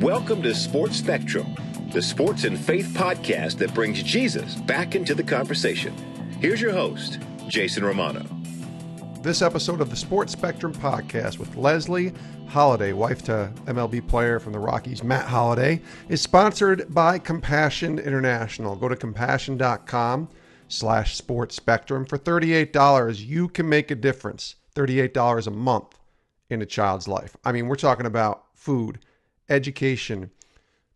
Welcome to Sports Spectrum, the sports and faith podcast that brings Jesus back into the conversation. Here's your host, Jason Romano. This episode of the Sports Spectrum podcast with Leslee Holliday, wife to MLB player from the Rockies, Matt Holliday, is sponsored by Compassion International. Go to compassion.com/sports spectrum. For $38, you can make a difference. $38 a month in a child's life. I mean, we're talking about food, education,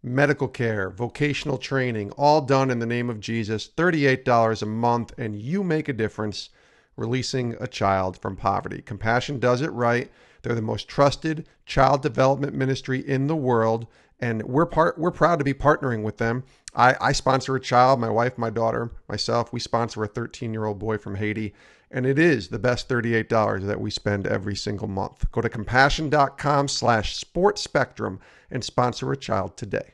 medical care, vocational training, all done in the name of Jesus. $38 a month, and you make a difference releasing a child from poverty. Compassion does it right. They're the most trusted child development ministry in the world, and we're proud to be partnering with them. I sponsor a child, my wife, my daughter, myself. We sponsor a 13-year-old boy from Haiti, and it is the best $38 that we spend every single month. Go to compassion.com/sports spectrum and sponsor a child today.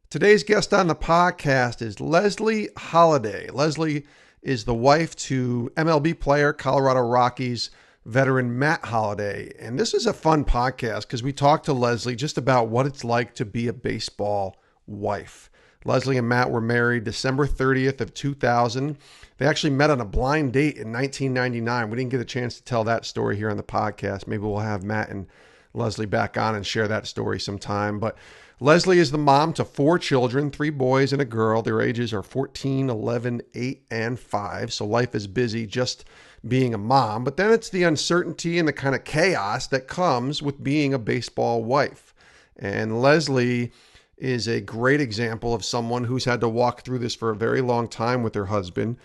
Today's guest on the podcast is Leslee Holliday. Leslee is the wife to MLB player, Colorado Rockies veteran Matt Holliday. And this is a fun podcast because we talked to Leslee just about what it's like to be a baseball wife. Leslee and Matt were married December 30th of 2000. They actually met on a blind date in 1999. We didn't get a chance to tell that story here on the podcast. Maybe we'll have Matt and Leslee back on and share that story sometime. But Leslee is the mom to 4 children, 3 boys and a girl. Their ages are 14, 11, 8, and 5. So life is busy just being a mom. But then it's the uncertainty and the kind of chaos that comes with being a baseball wife. And Leslee is a great example of someone who's had to walk through this for a very long time with her husband.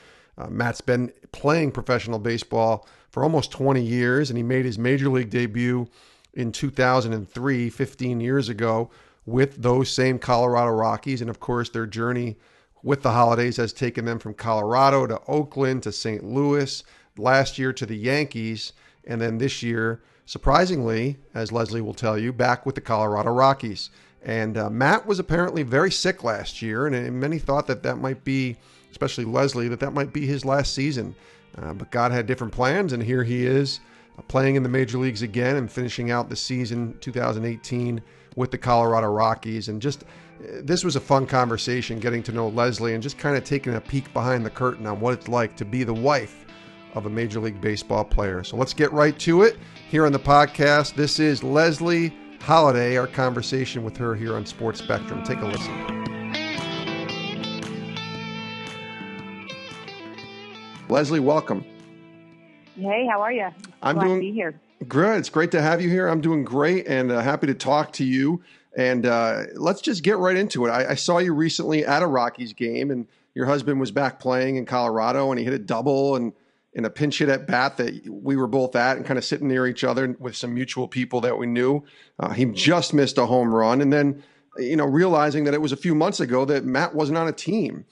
Matt's been playing professional baseball for almost 20 years, and he made his major league debut in 2003, 15 years ago, with those same Colorado Rockies. And of course, their journey with the Hollidays has taken them from Colorado to Oakland to St. Louis, last year to the Yankees, and then this year, surprisingly, as Leslee will tell you, back with the Colorado Rockies. And Matt was apparently very sick last year, and many thought that might be, especially Leslee, that might be his last season. But God had different plans, and here he is playing in the major leagues again and finishing out the season 2018 with the Colorado Rockies. And just this was a fun conversation, getting to know Leslee and just kind of taking a peek behind the curtain on what it's like to be the wife of a Major League Baseball player. So let's get right to it here on the podcast. This is Leslee Holliday, our conversation with her here on Sports Spectrum. Take a listen. Leslee, welcome. Hey, how are you? I'm glad doing to be here. Good. It's great to have you here. I'm doing great and happy to talk to you. And let's just get right into it. I saw you recently at a Rockies game, and your husband was back playing in Colorado, and he hit a double and in a pinch hit at bat that we were both at and kind of sitting near each other with some mutual people that we knew. He just missed a home run. And then, realizing that it was a few months ago that Matt wasn't on a team.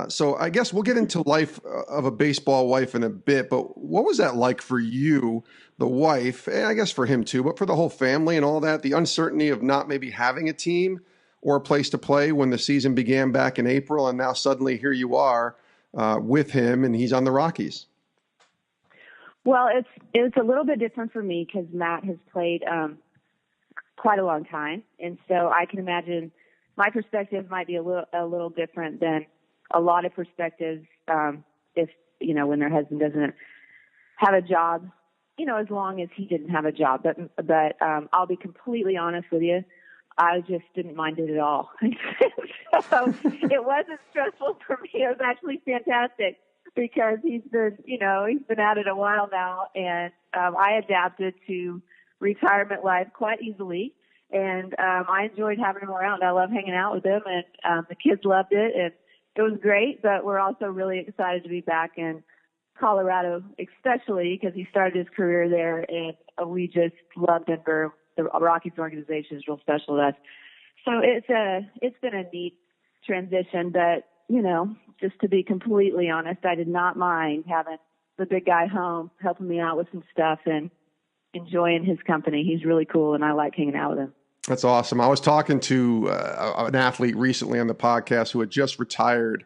So I guess we'll get into life of a baseball wife in a bit, but what was that like for you, the wife, and I guess for him too, but for the whole family and all that, the uncertainty of not maybe having a team or a place to play when the season began back in April, and now suddenly here you are with him and he's on the Rockies? Well, it's a little bit different for me because Matt has played quite a long time, and so I can imagine my perspective might be a little different than a lot of perspectives if, when their husband doesn't have a job, as long as he didn't have a job. But I'll be completely honest with you. I just didn't mind it at all. So it wasn't stressful for me. It was actually fantastic because he's been at it a while now. And I adapted to retirement life quite easily. And I enjoyed having him around. I love hanging out with him, and the kids loved it. And it was great, but we're also really excited to be back in Colorado, especially because he started his career there, and we just love Denver. The Rockies organization is real special to us. So it's been a neat transition, but, just to be completely honest, I did not mind having the big guy home, helping me out with some stuff and enjoying his company. He's really cool, and I like hanging out with him. That's awesome. I was talking to an athlete recently on the podcast who had just retired,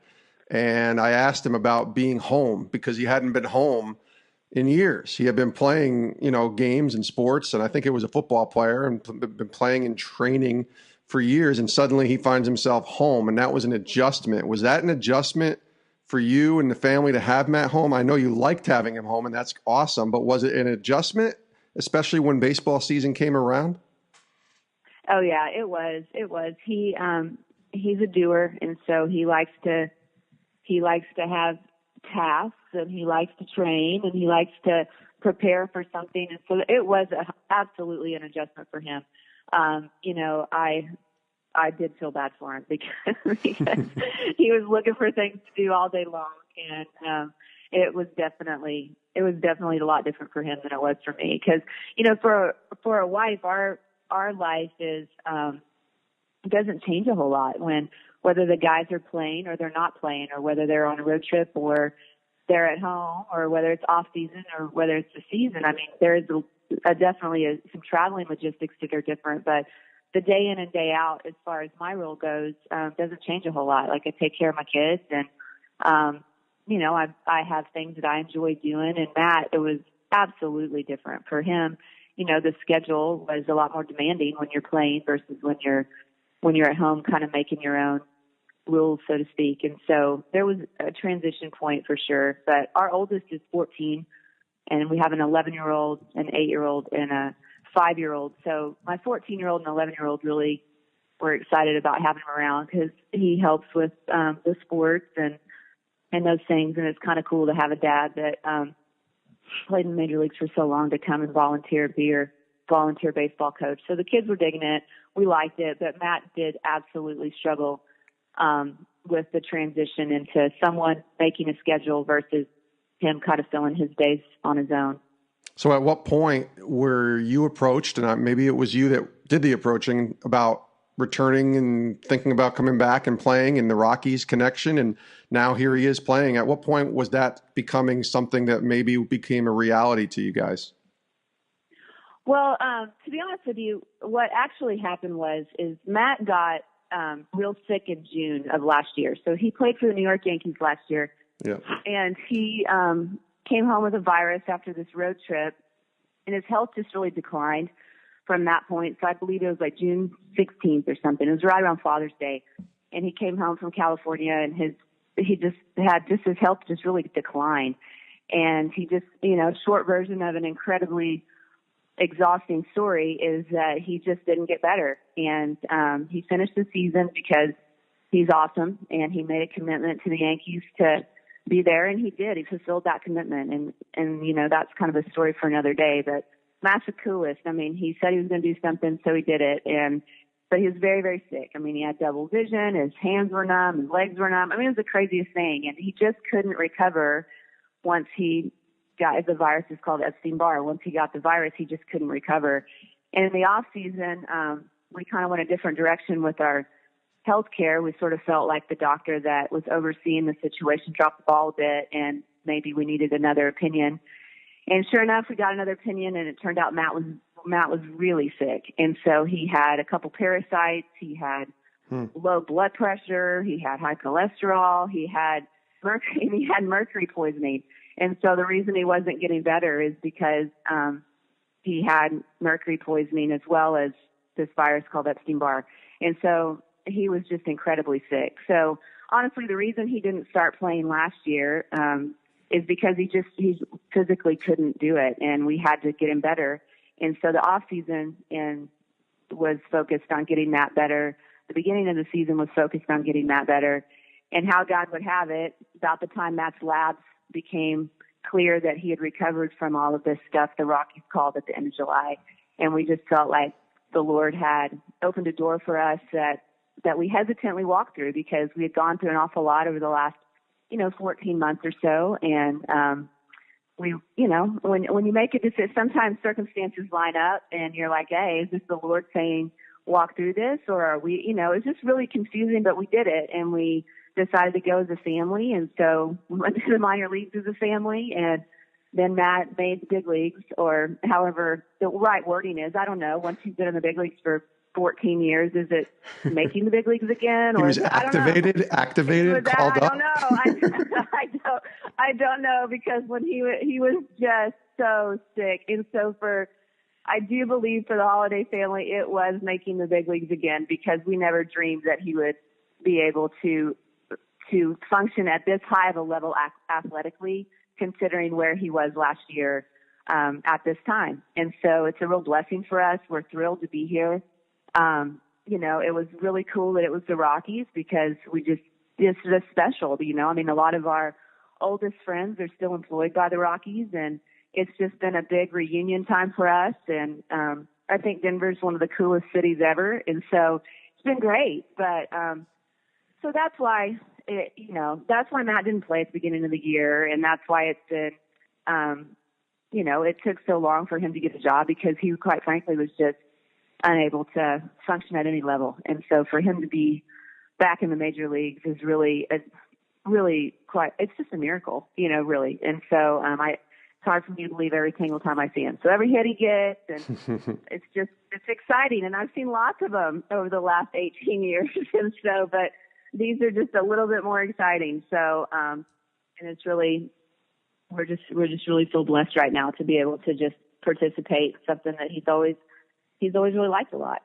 and I asked him about being home because he hadn't been home in years. He had been playing, games and sports, and I think it was a football player, and been playing and training for years. And suddenly he finds himself home, and that was an adjustment. Was that an adjustment for you and the family to have Matt home? I know you liked having him home, and that's awesome. But was it an adjustment, especially when baseball season came around? Oh yeah, it was. It was. He's a doer, and so he likes to have tasks, and he likes to train, and he likes to prepare for something. And so it was absolutely an adjustment for him. I did feel bad for him because he was looking for things to do all day long, and it was definitely a lot different for him than it was for me. Because for a wife, our life is doesn't change a whole lot whether the guys are playing or they're not playing, or whether they're on a road trip or they're at home, or whether it's off season or whether it's the season. I mean, there is definitely some traveling logistics that are different, but the day in and day out, as far as my role goes, doesn't change a whole lot. Like, I take care of my kids, and I have things that I enjoy doing. And Matt, it was absolutely different for him. The schedule was a lot more demanding when you're playing versus when you're at home, kind of making your own rules, so to speak. And so there was a transition point for sure. But our oldest is 14, and we have an 11-year-old, an 8-year-old, and a 5-year-old. So my 14-year-old and 11-year-old really were excited about having him around because he helps with the sports and those things. And it's kind of cool to have a dad that played in the major leagues for so long to come and volunteer, be your volunteer baseball coach. So the kids were digging it. We liked it, but Matt did absolutely struggle with the transition into someone making a schedule versus him kind of filling his days on his own. So at what point were you approached, and maybe it was you that did the approaching, about returning and thinking about coming back and playing, in the Rockies connection, and now here he is playing? At what point was that becoming something that maybe became a reality to you guys? Well, to be honest with you, what actually happened is Matt got real sick in June of last year. So he played for the New York Yankees last year. Yeah. And he came home with a virus after this road trip, and his health just really declined from that point. So I believe it was like June 16th or something. It was right around Father's Day. And he came home from California, and his health just really declined. And he just, short version of an incredibly exhausting story is that he just didn't get better. And he finished the season because he's awesome, and he made a commitment to the Yankees to be there, and he did. He fulfilled that commitment, and that's kind of a story for another day. But Matt's the coolest. I mean, he said he was going to do something, so he did it. But he was very, very sick. I mean, he had double vision. His hands were numb. His legs were numb. I mean, it was the craziest thing, and he just couldn't recover once he got, the virus is called Epstein-Barr. Once he got the virus, he just couldn't recover. And in the off season, we kind of went a different direction with our healthcare. We sort of felt like the doctor that was overseeing the situation dropped the ball a bit, and maybe we needed another opinion. And sure enough, we got another opinion, and it turned out Matt was really sick. And so he had a couple parasites. He had low blood pressure. He had high cholesterol. He had mercury poisoning. And so the reason he wasn't getting better is because he had mercury poisoning as well as this virus called Epstein-Barr. And so he was just incredibly sick. So honestly, the reason he didn't start playing last year is because he physically couldn't do it, and we had to get him better. And so the off season was focused on getting Matt better. The beginning of the season was focused on getting Matt better. And how God would have it, about the time Matt's labs became clear that he had recovered from all of this stuff the Rockies called at the end of July. And we just felt like the Lord had opened a door for us that we hesitantly walked through, because we had gone through an awful lot over the last, 14 months or so. And, when you make a decision, sometimes circumstances line up and you're like, hey, is this the Lord saying walk through this? Or are we, it's just really confusing, but we did it, and we decided to go as a family. And so we went to the minor leagues as a family, and then Matt made the big leagues, or however the right wording is. I don't know. Once you've been in the big leagues for 14 years, is it making the big leagues again? Or he was activated, called up? I don't know. I don't know, because when he was just so sick, and so I do believe for the Holliday family, it was making the big leagues again, because we never dreamed that he would be able to function at this high of a level athletically, considering where he was last year at this time. And so it's a real blessing for us. We're thrilled to be here. It was really cool that it was the Rockies, because it's just special, I mean, a lot of our oldest friends are still employed by the Rockies, and it's just been a big reunion time for us. And I think Denver's one of the coolest cities ever. And so it's been great. But so that's why, that's why Matt didn't play at the beginning of the year. And that's why it's been, it took so long for him to get a job, because he, quite frankly, was just unable to function at any level. And so for him to be back in the major leagues is really quite, it's just a miracle, really. And so it's hard for me to believe every single time I see him. So every hit he gets, and it's exciting. And I've seen lots of them over the last 18 years. And so, but these are just a little bit more exciting. So, and it's really, we're just really so blessed right now to be able to just participate in something that he's always really liked a lot.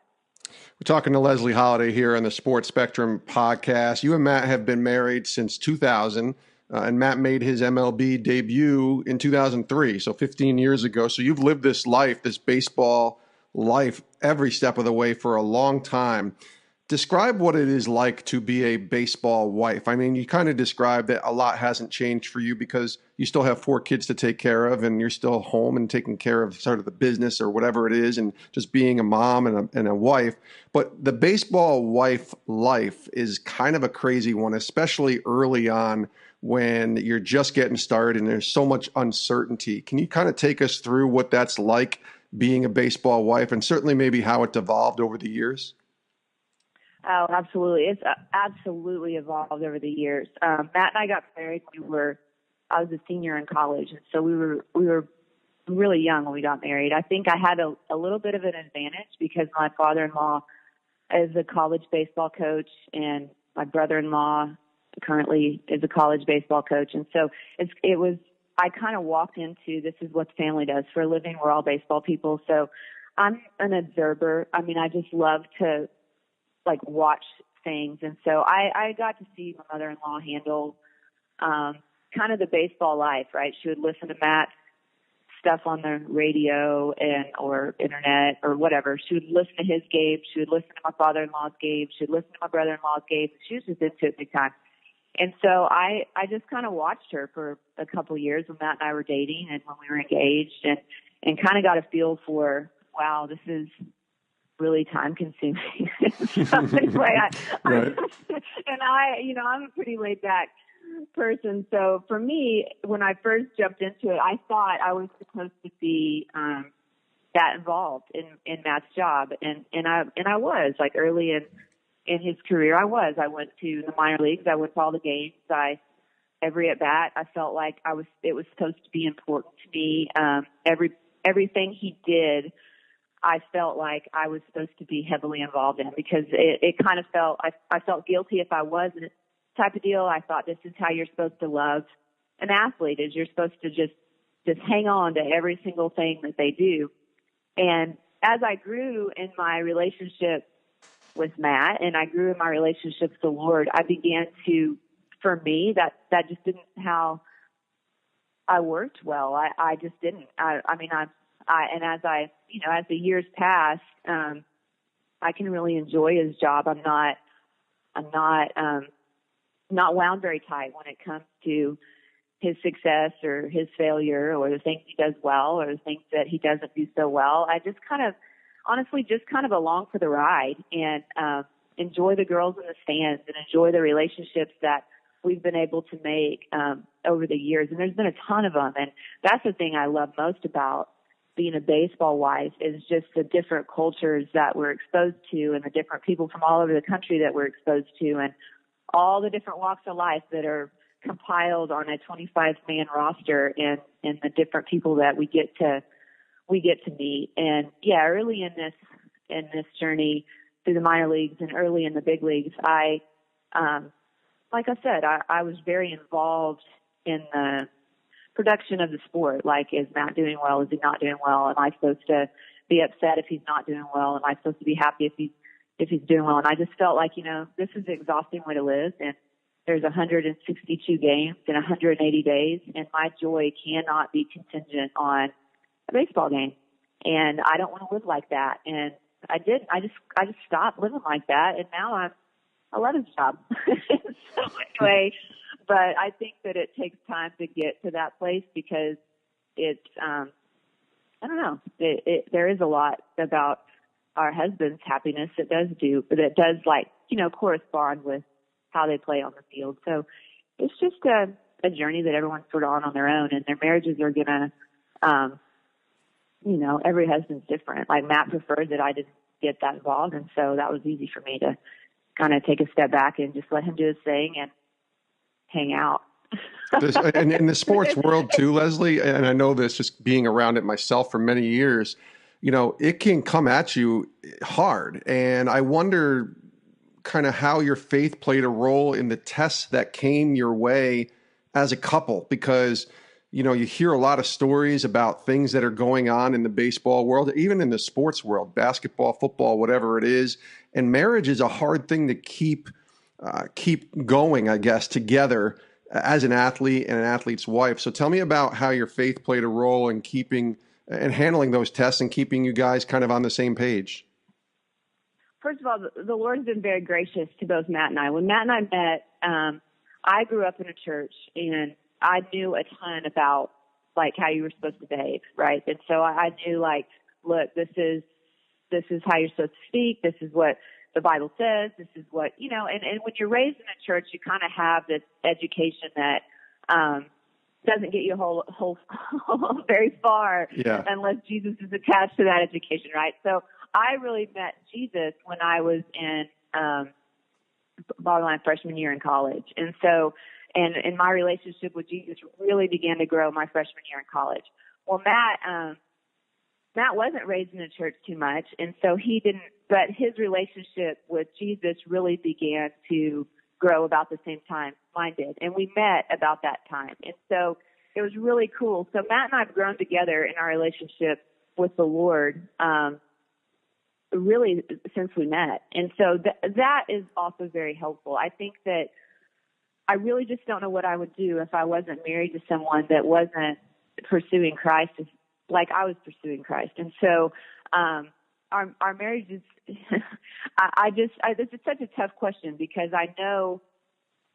We're talking to Leslee Holliday here on the Sports Spectrum podcast. You and Matt have been married since 2000, and Matt made his MLB debut in 2003, so 15 years ago. So you've lived this life, this baseball life, every step of the way for a long time. Describe what it is like to be a baseball wife. I mean, you kind of described that a lot hasn't changed for you, because you still have 4 kids to take care of, and you're still home and taking care of sort of the business or whatever it is, and just being a mom and a wife. But the baseball wife life is kind of a crazy one, especially early on when you're just getting started and there's so much uncertainty. Can you kind of take us through what that's like being a baseball wife, and certainly maybe how it evolved over the years? Oh, absolutely. It's absolutely evolved over the years. Matt and I got married. I was a senior in college, and so we were really young when we got married. I think I had a little bit of an advantage, because my father-in-law is a college baseball coach, and my brother-in-law currently is a college baseball coach. And so I kind of walked into, this is what the family does for a living. We're all baseball people. So I'm an observer. I mean, I just love to watch things. And so I got to see my mother-in-law handle kind of the baseball life, right? She would listen to Matt's stuff on the radio or internet or whatever. She would listen to his games. She would listen to my father-in-law's games. She would listen to my brother-in-law's games. She was just into it big time. And so I just kind of watched her for a couple of years when Matt and I were dating and when we were engaged, and kind of got a feel for, wow, this is really time consuming. So anyway, right. I'm a pretty laid back person. So for me, when I first jumped into it, I thought I was supposed to be that involved in Matt's job, and I was, like, early in his career. I went to the minor leagues. I went to all the games. Every at bat, I felt like it was supposed to be important to me. Everything he did, I felt like I was supposed to be heavily involved in, because it kind of felt, I felt guilty if I wasn't, type of deal. I thought this is how you're supposed to love an athlete, is you're supposed to just hang on to every single thing that they do. And as I grew in my relationship with Matt, and I grew in my relationship with the Lord, I began to, for me, that just didn't how I worked well. I just didn't. And as as the years passed, I can really enjoy his job. I'm not wound very tight when it comes to his success or his failure, or the things he does well or the things that he doesn't do so well. I just honestly along for the ride, and enjoy the girls in the stands, and enjoy the relationships that we've been able to make over the years. And there's been a ton of them. And that's the thing I love most about being a baseball wife, is just the different cultures that we're exposed to, and the different people from all over the country that we're exposed to, and all the different walks of life that are compiled on a 25-man roster, and the different people that we get to meet. And yeah, early in this journey through the minor leagues and early in the big leagues, like I said, I was very involved in the production of the sport. Like, is Matt doing well? Is he not doing well? Am I supposed to be upset if he's not doing well? Am I supposed to be happy if he's doing well? And I just felt like, this is an exhausting way to live. And there's 162 games in 180 days. And my joy cannot be contingent on a baseball game. And I don't want to live like that. And I just stopped living like that. And now I love his job. So anyway, but I think that it takes time to get to that place because it's, I don't know, there is a lot about our husband's happiness that does correspond with how they play on the field. So it's just a journey that everyone's sort of on their own, and their marriages are going to, every husband's different. Like, Matt preferred that I didn't get that involved. And so that was easy for me to kind of take a step back and just let him do his thing and hang out. And in the sports world too, Leslee, and I know this just being around it myself for many years, it can come at you hard. And I wonder kind of how your faith played a role in the tests that came your way as a couple, because, you hear a lot of stories about things that are going on in the baseball world, even in the sports world, basketball, football, whatever it is. And marriage is a hard thing to keep going, I guess, together as an athlete and an athlete's wife. So tell me about how your faith played a role in keeping and handling those tests and keeping you guys kind of on the same page. First of all, the Lord's been very gracious to both Matt and I. When Matt and I met, I grew up in a church, and I knew a ton about, like, how you were supposed to behave, right? And so I knew, like, look, this is how you're supposed to speak. This is what the Bible says. This is what, and when you're raised in a church, you kind of have this education that doesn't get you whole very far unless Jesus is attached to that education, right? So I really met Jesus when I was in my freshman year in college. And so, and my relationship with Jesus really began to grow my freshman year in college. Well, Matt wasn't raised in a church too much, and so he didn't, but his relationship with Jesus really began to grow about the same time mine did. And we met about that time. And so it was really cool. So Matt and I have grown together in our relationship with the Lord, really since we met. And so that is also very helpful. I think that I really just don't know what I would do if I wasn't married to someone that wasn't pursuing Christ like I was pursuing Christ. And so, our marriage is, this is such a tough question because I know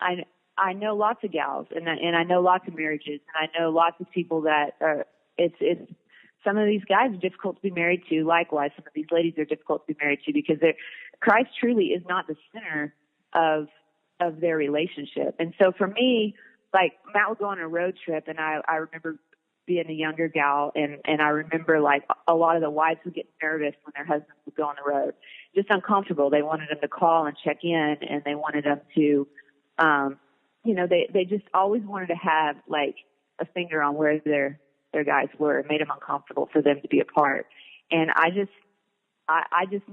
lots of gals and I know lots of marriages, and I know lots of people that are, it's some of these guys are difficult to be married to. Likewise, some of these ladies are difficult to be married to because Christ truly is not the center of their relationship. And so for me, like, Matt would go on a road trip, and I remember being a younger gal, and I remember, like, a lot of the wives would get nervous when their husbands would go on the road, just uncomfortable. They wanted them to call and check in, and they wanted them to, they just always wanted to have, like, a finger on where their guys were. It made them uncomfortable for them to be apart. And I just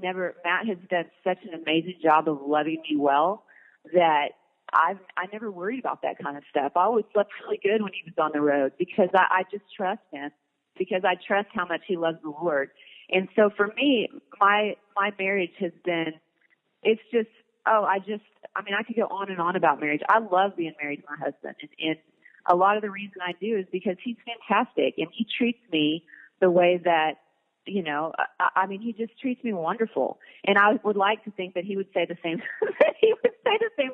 never, Matt has done such an amazing job of loving me well that I never worried about that kind of stuff. I always slept really good when he was on the road because I just trust him, because I trust how much he loves the Lord. And so for me, my marriage has been, it's just, I could go on and on about marriage. I love being married to my husband. And a lot of the reason I do is because he's fantastic, and he treats me the way that, he just treats me wonderful. And I would like to think that he would say the same,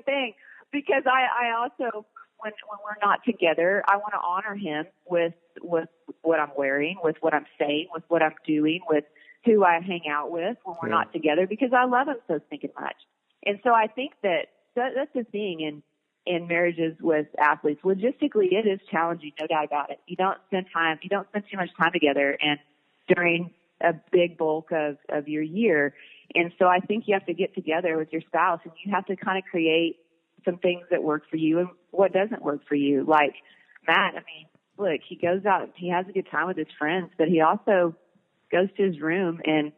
thing, because I also, when we're not together, I want to honor him with what I'm wearing, with what I'm saying, with what I'm doing, with who I hang out with when we're not together, because I love him so stinking much. And so I think that's the thing in marriages with athletes. Logistically, it is challenging, no doubt about it. You don't spend too much time together, and during a big bulk of your year. And so I think you have to get together with your spouse, and you have to kind of create some things that work for you and what doesn't work for you. Like Matt, look, he goes out, he has a good time with his friends, but he also goes to his room and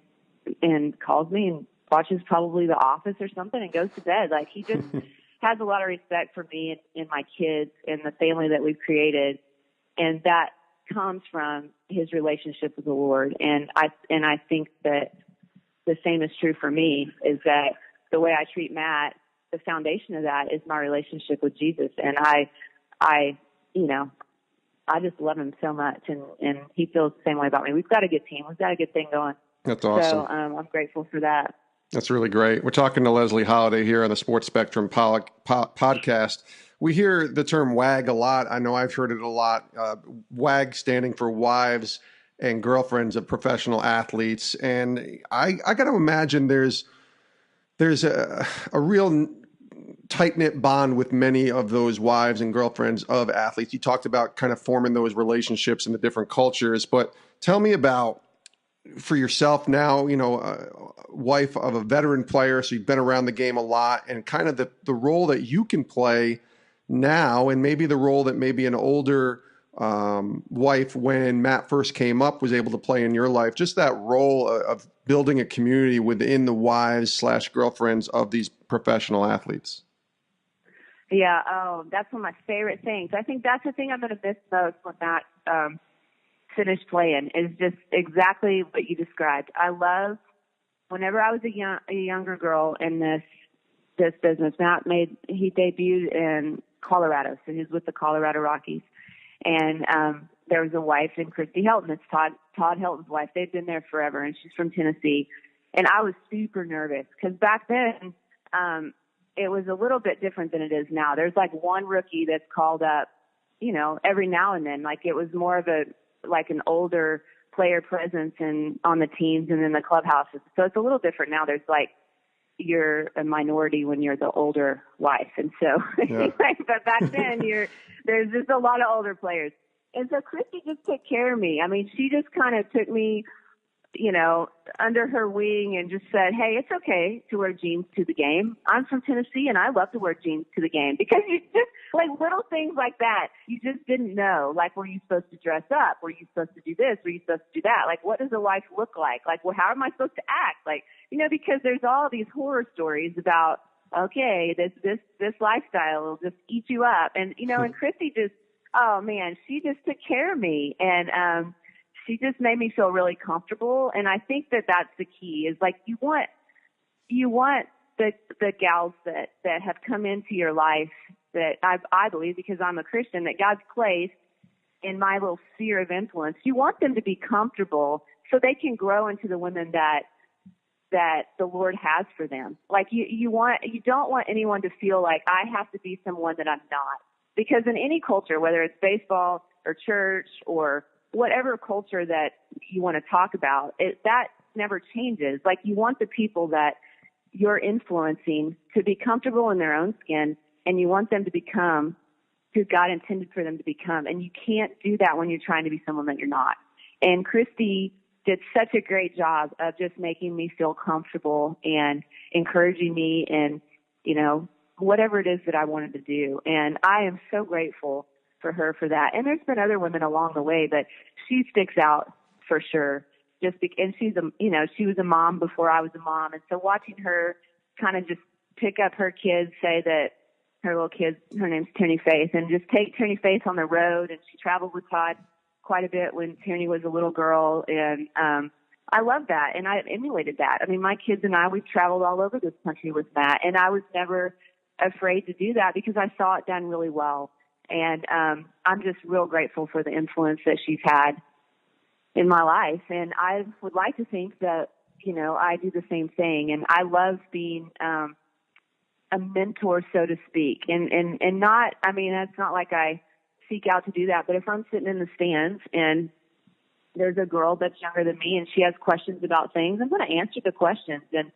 calls me and watches probably The Office or something and goes to bed. Like, he just, has a lot of respect for me and my kids and the family that we've created. And that comes from his relationship with the Lord. And I think that the same is true for me, is that the way I treat Matt, the foundation of that is my relationship with Jesus. And I just love him so much, and he feels the same way about me. We've got a good team. We've got a good thing going. That's awesome. So I'm grateful for that. That's really great. We're talking to Leslee Holliday here on the Sports Spectrum podcast. We hear the term WAG a lot. I know I've heard it a lot. WAG standing for wives and girlfriends of professional athletes. And I got to imagine there's a real tight-knit bond with many of those wives and girlfriends of athletes. You talked about kind of forming those relationships in the different cultures, but tell me about, for yourself now, wife of a veteran player, so you've been around the game a lot, and kind of the role that you can play now, and maybe the role that maybe an older wife, when Matt first came up, was able to play in your life. Just that role of building a community within the wives/girlfriends of these professional athletes. Yeah, that's one of my favorite things. I think that's the thing I'm going to miss most when Matt finished playing, is just exactly what you described. I love, whenever I was a younger girl in this business, he debuted in Colorado, so he was with the Colorado Rockies. And there was a wife in Christy Helton. It's Todd Helton's wife. They've been there forever, and she's from Tennessee. And I was super nervous because back then it was a little bit different than it is now. There's like one rookie that's called up, every now and then. Like, it was more of an older player presence on the teams and in the clubhouses. So it's a little different now. There's like, you're a minority when you're the older wife. And so, yeah. But back then there's just a lot of older players. And so Christy just took care of me. I mean, she just kind of took me, under her wing and just said, hey, it's okay to wear jeans to the game. I'm from Tennessee and I love to wear jeans to the game, because you just, like, little things like that, you just didn't know. Like, were you supposed to dress up? Were you supposed to do this? Were you supposed to do that? Like, what does a life look like? Like, well, how am I supposed to act? Like, because there's all these horror stories about, okay, this lifestyle will just eat you up. And, and Christy just, oh man, she just took care of me. And, she just made me feel really comfortable. And I think that that's the key, is like, you want the gals that have come into your life, that I believe, because I'm a Christian, that God's placed in my little sphere of influence. You want them to be comfortable so they can grow into the women that the Lord has for them. Like, you don't want anyone to feel like, I have to be someone that I'm not. Because in any culture, whether it's baseball or church or whatever culture that you want to talk about, that never changes. Like, you want the people that you're influencing to be comfortable in their own skin, and you want them to become who God intended for them to become. And you can't do that when you're trying to be someone that you're not. And Christy did such a great job of just making me feel comfortable and encouraging me in, whatever it is that I wanted to do. And I am so grateful for her for that. And there's been other women along the way, but she sticks out for sure. And she's she was a mom before I was a mom. And so watching her kind of just pick up her kids, say that her little kids, her name's Tierney Faith, and just take Tierney Faith on the road. And she traveled with Todd quite a bit when Tierney was a little girl. And, I love that. And I emulated that. I mean, my kids and I, we've traveled all over this country with Matt, and I was never afraid to do that because I saw it done really well. And I'm just real grateful for the influence that she's had in my life. And I would like to think that, I do the same thing. And I love being a mentor, so to speak. And not, I mean, it's not like I seek out to do that. But if I'm sitting in the stands and there's a girl that's younger than me and she has questions about things, I'm going to answer the questions. And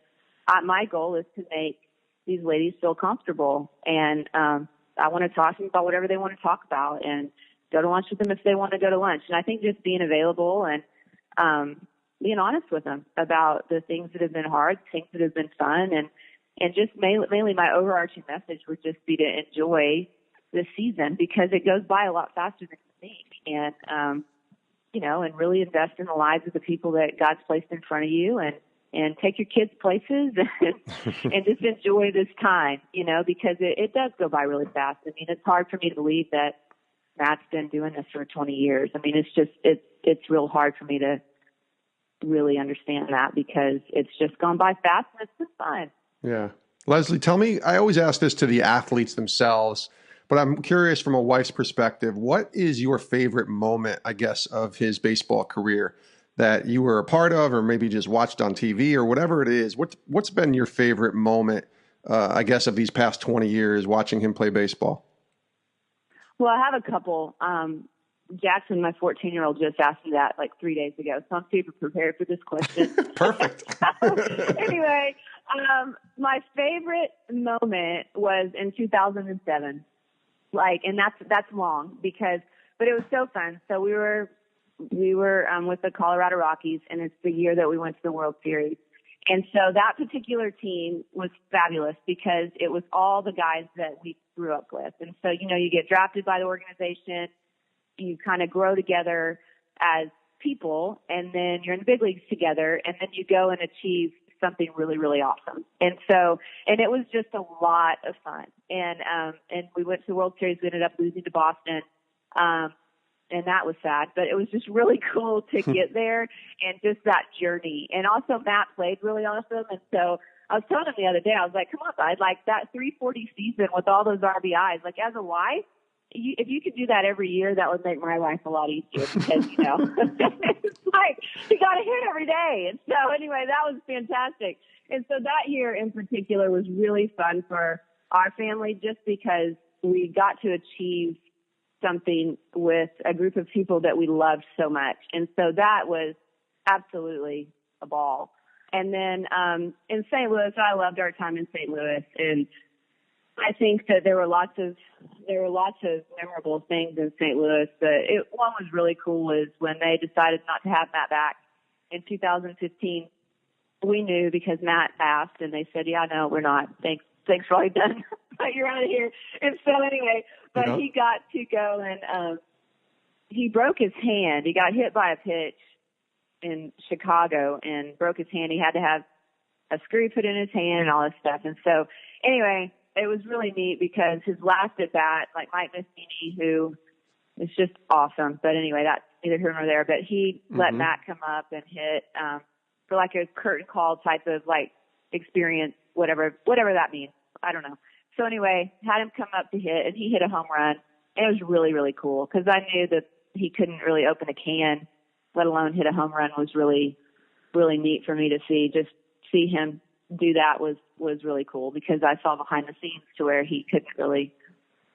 my goal is to make these ladies feel comfortable. And I want to talk to them about whatever they want to talk about, and go to lunch with them if they want to go to lunch. And I think just being available and being honest with them about the things that have been hard, things that have been fun, and just mainly my overarching message would just be to enjoy this season, because it goes by a lot faster than you think. And, and really invest in the lives of the people that God's placed in front of you, and and take your kids places and just enjoy this time, because it does go by really fast. I mean, it's hard for me to believe that Matt's been doing this for 20 years. I mean, it's real hard for me to really understand that because it's just gone by fast and it's been fun. Yeah. Leslee, tell me, I always ask this to the athletes themselves, but I'm curious from a wife's perspective, what is your favorite moment, I guess, of his baseball career that you were a part of or maybe just watched on TV or whatever it is? What's been your favorite moment, I guess, of these past 20 years watching him play baseball? Well, I have a couple. Jackson, my 14-year-old, just asked me that like 3 days ago, so I'm super prepared for this question. Perfect. Anyway, my favorite moment was in 2007. And that's long but it was so fun. So we were with the Colorado Rockies, and it's the year that we went to the World Series. And so that particular team was fabulous because it was all the guys that we grew up with. And so, you get drafted by the organization, you kind of grow together as people, and then you're in the big leagues together, and then you go and achieve something really, really awesome. And it was just a lot of fun. And we went to the World Series. We ended up losing to Boston. And that was sad, but it was just really cool to get there and just that journey. And also Matt played really awesome. And so I was telling him the other day, I was like, come on, bud, like that 340 season with all those RBIs, like as a wife, if you could do that every year, that would make my life a lot easier because, it's like you got to hit every day. And so anyway, that was fantastic. And so that year in particular was really fun for our family just because we got to achieve something with a group of people that we loved so much. And so that was absolutely a ball. And then in St. Louis, I loved our time in St. Louis. And I think that there were lots of memorable things in St. Louis. One was really cool is when they decided not to have Matt back in 2015. We knew because Matt asked, and they said, "Yeah, no, we're not. Thanks for all you've done. You're out of here." And so anyway, but he got to go and he broke his hand. He got hit by a pitch in Chicago and broke his hand. He had to have a screw put in his hand and all this stuff. And so anyway, it was really neat because his last at bat, like Mike Massini, who is just awesome. But anyway, that's neither here nor there. But he let Matt come up and hit for like a curtain call type of like experience, whatever that means. I don't know. So anyway, had him come up to hit, and he hit a home run. And it was really, really cool because I knew that he couldn't really open a can, let alone hit a home run. Was really, really neat for me to see. Just see him do that was really cool because I saw behind the scenes to where he couldn't really.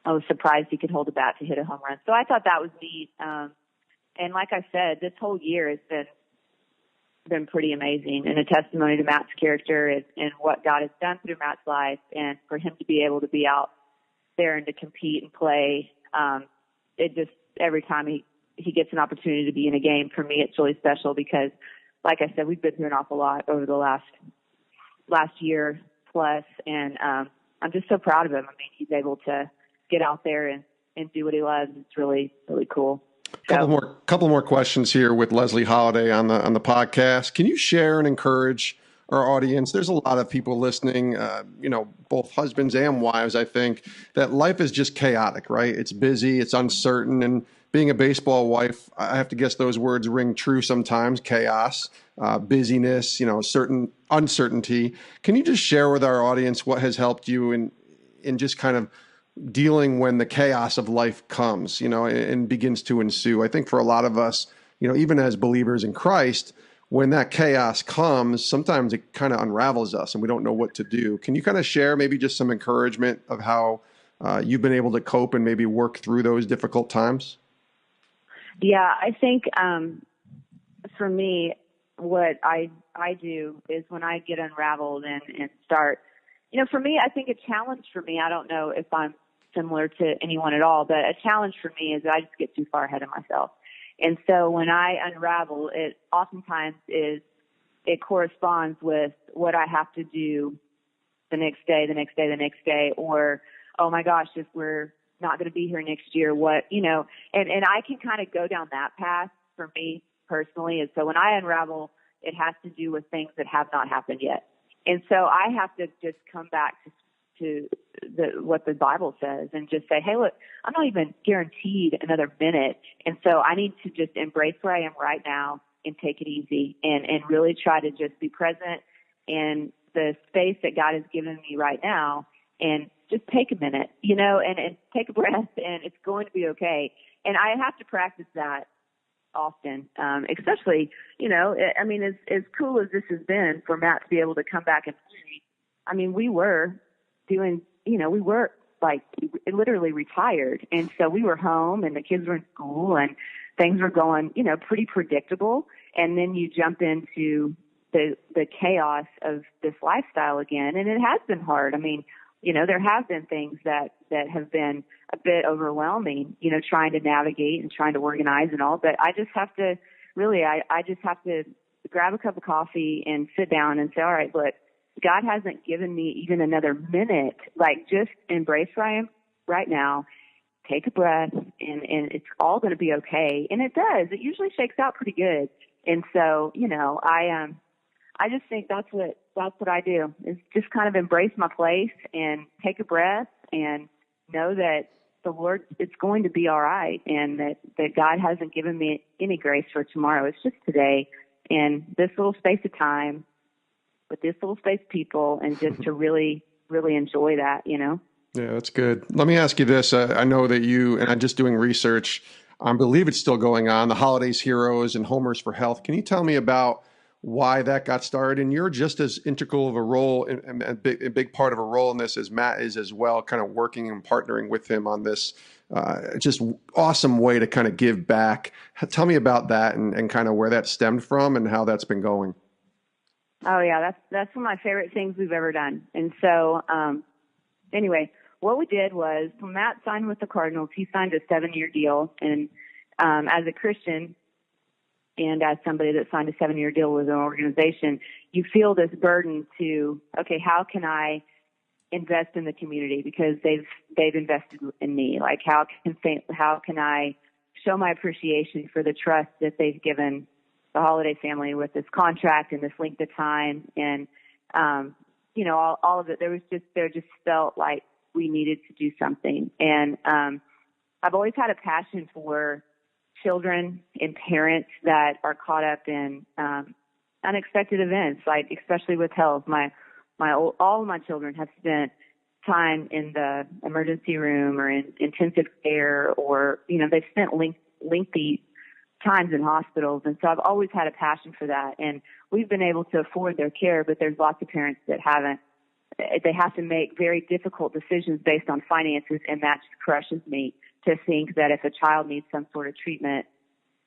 I was surprised he could hold a bat to hit a home run. So I thought that was neat. And like I said, this whole year has been pretty amazing and a testimony to Matt's character and what God has done through Matt's life, and for him to be able to be out there and to compete and play. It just, every time he gets an opportunity to be in a game, for me, it's really special because, like I said, we've been through an awful lot over the last year plus, and I'm just so proud of him. I mean, he's able to get out there and do what he loves. It's really, really cool. Couple more questions here with Leslee Holliday on the podcast. Can you share and encourage our audience? There's a lot of people listening, both husbands and wives, I think, that life is just chaotic, right? It's busy, it's uncertain, and being a baseball wife, I have to guess those words ring true sometimes: chaos, busyness, certain uncertainty. Can you just share with our audience what has helped you in just kind of dealing when the chaos of life comes, and begins to ensue? I think for a lot of us, even as believers in Christ, when that chaos comes, sometimes it kind of unravels us and we don't know what to do. Can you kind of share maybe just some encouragement of how you've been able to cope and maybe work through those difficult times? Yeah, I think for me, what I do is when I get unraveled and start, for me, I think a challenge for me, I don't know if I'm similar to anyone at all, but a challenge for me is that I just get too far ahead of myself. And so when I unravel, it oftentimes it corresponds with what I have to do the next day, or, oh my gosh, if we're not going to be here next year, what, and I can kind of go down that path for me personally. And so when I unravel, it has to do with things that have not happened yet. And so I have to just come back to what the Bible says and just say, hey, look, I'm not even guaranteed another minute. And so I need to just embrace where I am right now and take it easy and really try to just be present in the space that God has given me right now and just take a minute, and take a breath, and it's going to be okay. And I have to practice that often, especially, as cool as this has been for Matt to be able to come back and play. I mean, we were doing, we were like literally retired. And so we were home and the kids were in school and things were going, pretty predictable. And then you jump into the chaos of this lifestyle again. And it has been hard. I mean, there have been things that have been a bit overwhelming, trying to navigate and trying to organize and all. But I just have to I just have to grab a cup of coffee and sit down and say, all right, look, God hasn't given me even another minute. Like, just embrace where I am right now. Take a breath, and it's all going to be okay. And it does. It usually shakes out pretty good. And so, I just think that's what I do, is just kind of embrace my place and take a breath and know that the Lord, it's going to be all right, and that God hasn't given me any grace for tomorrow. It's just today and this little space of time with this little space of people, and just to really, really enjoy that, Yeah, that's good. Let me ask you this. I know that you, and I'm just doing research, I believe it's still going on, the Holidays Heroes and Homers for Health. Can you tell me about why that got started? And you're just as integral of a role, and a big part of a role in this as Matt is as well, kind of working and partnering with him on this just awesome way to kind of give back. Tell me about that and kind of where that stemmed from and how that's been going. Oh yeah, that's one of my favorite things we've ever done. And so, anyway, what we did was, when Matt signed with the Cardinals, he signed a 7-year deal. And as a Christian and as somebody that signed a 7-year deal with an organization, you feel this burden to, okay, how can I invest in the community because they've invested in me? Like, how can I show my appreciation for the trust that they've given the Holliday family with this contract and this length of time, and all of it. There just felt like we needed to do something. And I've always had a passion for children and parents that are caught up in unexpected events, like especially with health. All of my children have spent time in the emergency room or in intensive care, or they've spent lengthy times in hospitals. And so I've always had a passion for that. And we've been able to afford their care, but there's lots of parents that haven't. They have to make very difficult decisions based on finances, and that just crushes me to think that if a child needs some sort of treatment,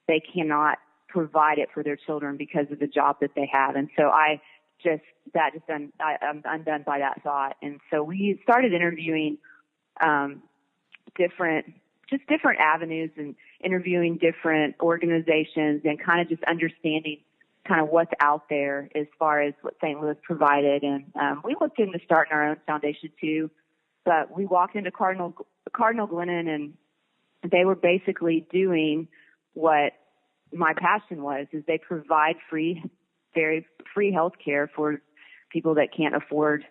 they cannot provide it for their children because of the job that they have. And so I'm undone by that thought. And so we started interviewing different avenues and interviewing different organizations and kind of just understanding kind of what's out there as far as what St. Louis provided. And we looked into starting our own foundation too, but we walked into Cardinal Glennon, and they were basically doing what my passion was, is they provide very free health care for people that can't afford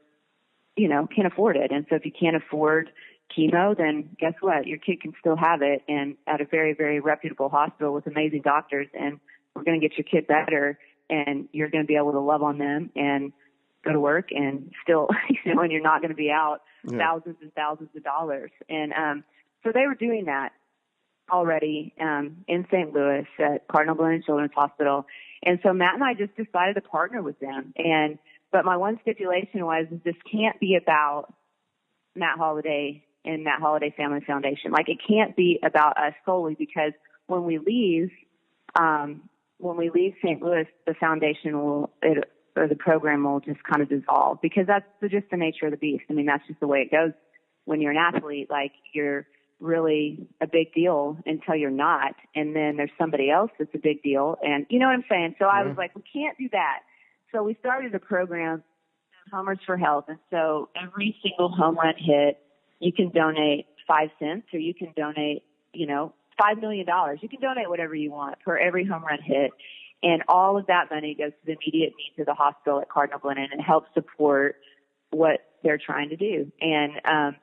it. And so if you can't afford chemo, then guess what? Your kid can still have it, and at a very, very reputable hospital with amazing doctors, and we're going to get your kid better, and you're going to be able to love on them and go to work and still, and you're not going to be out thousands and thousands of dollars. And so they were doing that already in St. Louis at Cardinal Glennon Children's Hospital. And so Matt and I just decided to partner with them. But my one stipulation was, this can't be about Matt Holliday and Matt Holliday Family Foundation. Like, it can't be about us solely, because when we leave St. Louis, the foundation or the program will just kind of dissolve, because that's just the nature of the beast. I mean, that's just the way it goes when you're an athlete. Like, you're really a big deal until you're not, and then there's somebody else that's a big deal, and you know what I'm saying? So I was like, we can't do that. So we started a program, Homers for Health, and so every single home run hit, you can donate 5 cents, or you can donate, $5 million. You can donate whatever you want for every home run hit. And all of that money goes to the immediate needs of the hospital at Cardinal Glennon and helps support what they're trying to do. And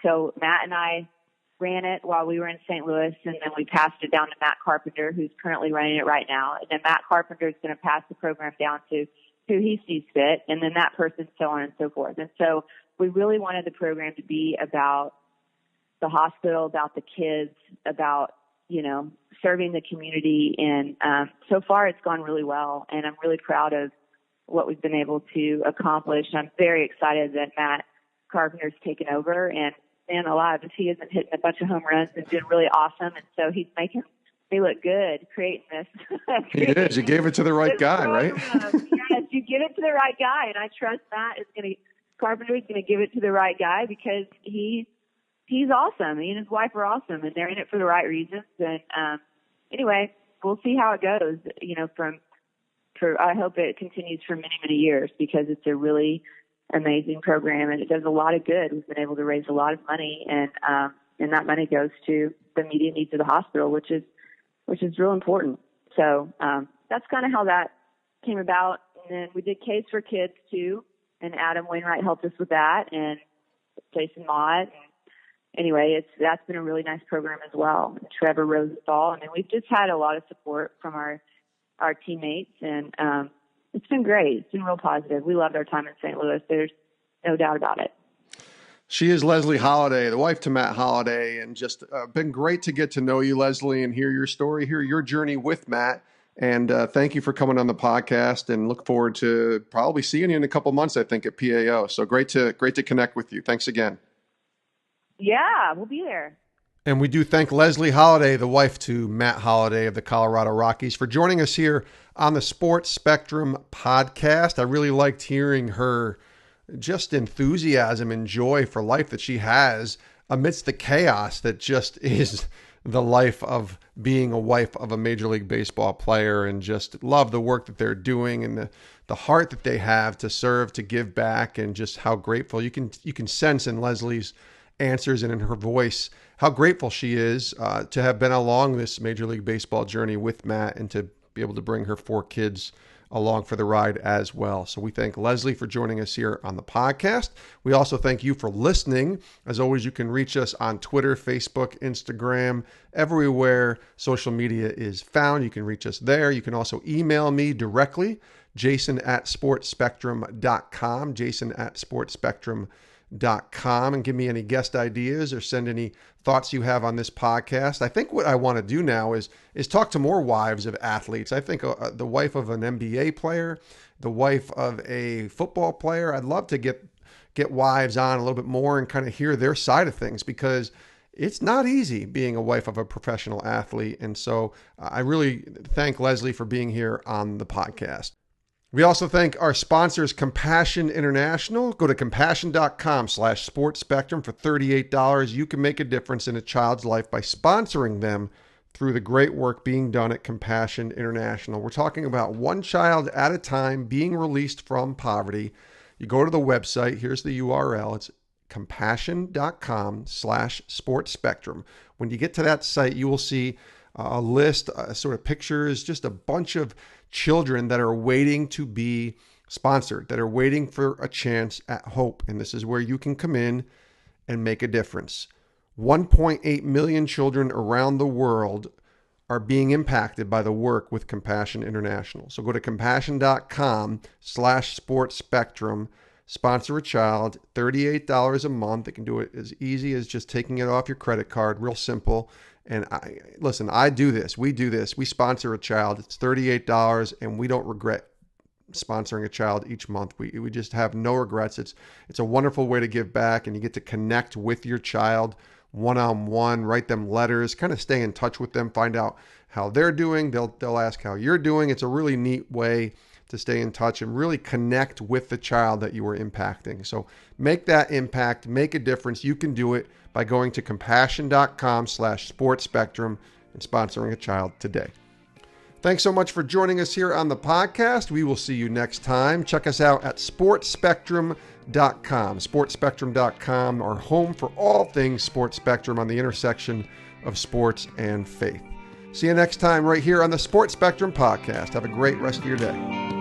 so Matt and I ran it while we were in St. Louis, and then we passed it down to Matt Carpenter, who's currently running it right now. And then Matt Carpenter is going to pass the program down to who he sees fit, and then that person, so on and so forth. And so we really wanted the program to be about the hospital, about the kids, about, serving the community. And so far it's gone really well, and I'm really proud of what we've been able to accomplish. I'm very excited that Matt Carpenter's taken over, and man alive, if he isn't hitting a bunch of home runs and doing really awesome. And so he's making me look good creating this. He is. You gave it to the right guy, right? Yes, you give it to the right guy. And I trust Carpenter is going to give it to the right guy because he's awesome. He and his wife are awesome, and they're in it for the right reasons. And anyway, we'll see how it goes, I hope it continues for many, many years because it's a really amazing program and it does a lot of good. We've been able to raise a lot of money, and that money goes to the immediate needs of the hospital, which is real important. So that's kind of how that came about. And then we did Case for Kids too, and Adam Wainwright helped us with that, and Jason Mott. Anyway, that's been a really nice program as well. And Trevor Rosenthal. I mean, we've just had a lot of support from our teammates, and it's been great. It's been real positive. We loved our time in St. Louis. There's no doubt about it. She is Leslee Holliday, the wife to Matt Holliday, and just been great to get to know you, Leslee, and hear your story, hear your journey with Matt. And thank you for coming on the podcast, and look forward to probably seeing you in a couple months, I think, at PAO. So great to connect with you. Thanks again. Yeah, we'll be there. And we do thank Leslee Holliday, the wife to Matt Holliday of the Colorado Rockies, for joining us here on the Sports Spectrum podcast. I really liked hearing her just enthusiasm and joy for life that she has amidst the chaos that just is the life of being a wife of a Major League Baseball player, and just love the work that they're doing and the heart that they have to serve, to give back, and just how grateful you can sense in Leslie's answers and in her voice how grateful she is to have been along this Major League Baseball journey with Matt, and to be able to bring her 4 kids along for the ride as well. So we thank Leslee for joining us here on the podcast. We also thank you for listening. As always, you can reach us on Twitter, Facebook, Instagram, everywhere social media is found. You can reach us there. You can also email me directly, jason@sportspectrum.com, jason@sportspectrum.com, and give me any guest ideas or send any thoughts you have on this podcast. I think what I want to do now is talk to more wives of athletes. I think the wife of an NBA player, the wife of a football player, I'd love to get wives on a little bit more and kind of hear their side of things, because it's not easy being a wife of a professional athlete. And so I really thank Leslee for being here on the podcast. We also thank our sponsors, Compassion International. Go to compassion.com/sportspectrum for $38. You can make a difference in a child's life by sponsoring them through the great work being done at Compassion International. We're talking about one child at a time being released from poverty. You go to the website. Here's the URL. It's compassion.com/sportspectrum. When you get to that site, you will see a list, sort of pictures, just a bunch of children that are waiting to be sponsored, that are waiting for a chance at hope. And this is where you can come in and make a difference. 1.8 million children around the world are being impacted by the work with Compassion International. So go to compassion.com/sportspectrum, sponsor a child, $38 a month. They can do it as easy as just taking it off your credit card, real simple. And I do this. We do this. We sponsor a child. It's $38, and we don't regret sponsoring a child each month. We just have no regrets. It's a wonderful way to give back, and you get to connect with your child one-on-one, write them letters, kind of stay in touch with them, find out how they're doing. They'll ask how you're doing. It's a really neat way to stay in touch and really connect with the child that you are impacting. So make that impact, make a difference. You can do it by going to compassion.com/sportspectrum and sponsoring a child today. Thanks so much for joining us here on the podcast. We will see you next time. Check us out at sportspectrum.com. Sportspectrum.com, our home for all things Sports Spectrum on the intersection of sports and faith. See you next time right here on the Sports Spectrum Podcast. Have a great rest of your day.